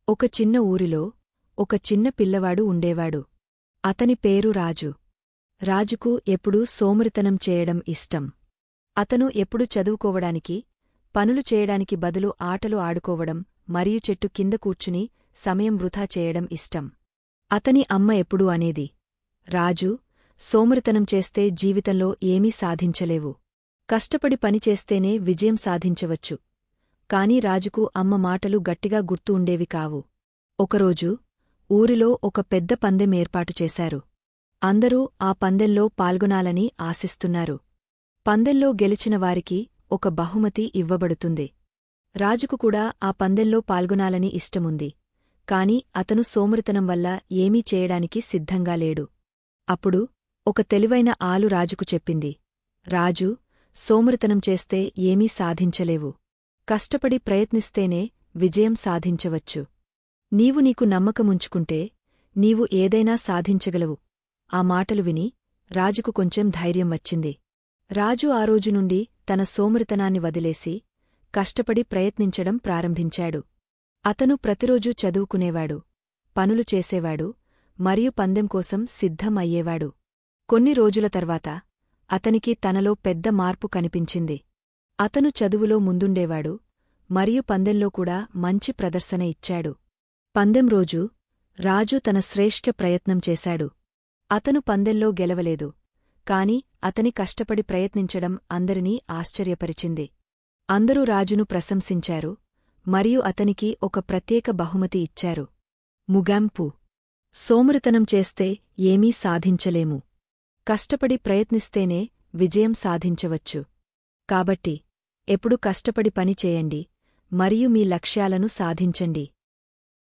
ఒక చిన్న ఊరిలో ఒక చిన్న పిల్లవాడు ఉండేవాడు. అతని పేరు రాజు. రాజుకు ఎప్పుడూ సోమరితనం చేయడం ఇష్టం. అతను ఎప్పుడూ చదువుకోవడానికి, పనులు చేయడానికి బదులు ఆటలు ఆడుకోవడం మరియు చెట్టు కింద కూర్చుని సమయం వృథా చేయడం ఇష్టం. అతని అమ్మ ఎప్పుడూ అనేది, రాజూ, సోమరితనం చేస్తే జీవితంలో ఏమీ సాధించలేవు. కష్టపడి పనిచేస్తేనే విజయం సాధించవచ్చు. కాని రాజుకు అమ్మ మాటలు గట్టిగా గుర్తు ఉండేవి కావు. ఒకరోజు ఊరిలో ఒక పెద్ద పందెం ఏర్పాటు చేశారు. అందరూ ఆ పందెంలో పాల్గొనాలని ఆశిస్తున్నారు. పందెంలో గెలిచిన వారికి ఒక బహుమతి ఇవ్వబడుతుంది. రాజుకు కూడా ఆ పందెంలో పాల్గొనాలని ఇష్టముంది. కాని అతను సోమరితనం వల్ల ఏమీ చేయడానికి సిద్ధంగా లేడు. అప్పుడు ఒక తెలివైన ఆలు రాజుకు చెప్పింది, రాజూ, సోమరితనం చేస్తే ఏమీ సాధించలేవు. కష్టపడి ప్రయత్నిస్తేనే విజయం సాధించవచ్చు. నీకు నమ్మకముంచుకుంటే నీవు ఏదైనా సాధించగలవు. ఆ మాటలు విని రాజుకు కొంచెం ధైర్యం వచ్చింది. రాజు ఆ రోజు నుండి తన సోమరితనాన్ని వదిలేసి కష్టపడి ప్రయత్నించడం ప్రారంభించాడు. అతను ప్రతిరోజూ చదువుకునేవాడు, పనులు చేసేవాడు మరియు పందెం కోసం సిద్ధం అయ్యేవాడు. కొన్ని రోజుల తర్వాత అతనికి తనలో పెద్ద మార్పు కనిపించింది. అతను చదువులో ముందుండేవాడు మరియు పందెంలో కూడా మంచి ప్రదర్శన ఇచ్చాడు. పందెం రోజు రాజు తన శ్రేష్ఠ ప్రయత్నం చేశాడు. అతను పందెంలో గెలవలేదు, కాని అతని కష్టపడి ప్రయత్నించడం అందరినీ ఆశ్చర్యపరిచింది. అందరూ రాజును ప్రశంసించారు మరియు అతనికి ఒక ప్రత్యేక బహుమతి ఇచ్చారు. ముగింపు: సోమరితనం చేస్తే ఏమీ సాధించలేము. కష్టపడి ప్రయత్నిస్తేనే విజయం సాధించవచ్చు. కాబట్టి ఎప్పుడూ కష్టపడి పని చేయండి మరియు మీ లక్ష్యాలను సాధించండి.